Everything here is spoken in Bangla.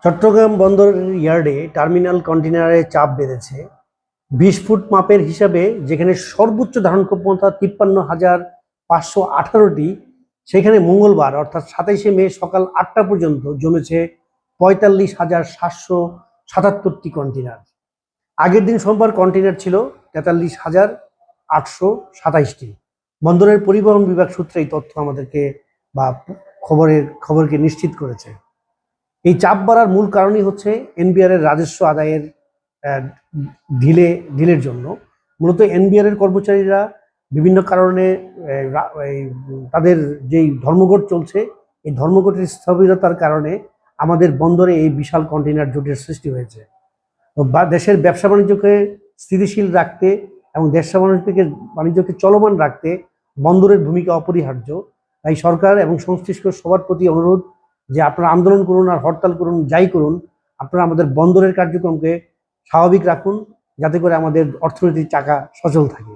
চট্টগ্রাম বন্দর ইয়ার্ডে টার্মিনাল কন্টেইনারে চাপ বেড়েছে 20 ফুট মাপের হিসাবে, যেখানে সর্বোচ্চ ধারণ ক্ষমতা 53,518টি, সেখানে মঙ্গলবার অর্থাৎ 27শে মে সকাল 8টা পর্যন্ত জমেছে 45,777টি কন্টেইনার। আগের দিন সোমবার কন্টেইনার ছিল 43,827টি। বন্দরের পরিবহন বিভাগ সূত্রে এই তথ্য আমাদেরকে বা খবরকে নিশ্চিত করেছে। এই চাপ বাড়ার মূল কারণই হচ্ছে এনবিআর এর রাজস্ব আদায়ের ঢিলের জন্য। মূলত এনবিআর এর কর্মচারীরা বিভিন্ন কারণে তাদের যেই ধর্মঘট চলছে, এই ধর্মঘটের স্থবিরতার কারণে আমাদের বন্দরে এই বিশাল কন্টেইনার জোটের সৃষ্টি হয়েছে। বা দেশের ব্যবসা বাণিজ্যকে স্থিতিশীল রাখতে এবং ব্যবসা বাণিজ্যকে চলমান রাখতে বন্দরের ভূমিকা অপরিহার্য। তাই সরকার এবং সংশ্লিষ্ট সবার প্রতি অনুরোধ যে আপনারা আন্দোলন করুন আর হরতাল করুন, যাই করুন, আপনারা আমাদের বন্দরের কার্যক্রমকে স্বাভাবিক রাখুন, যাতে করে আমাদের অর্থনৈতিক চাকা সচল থাকে।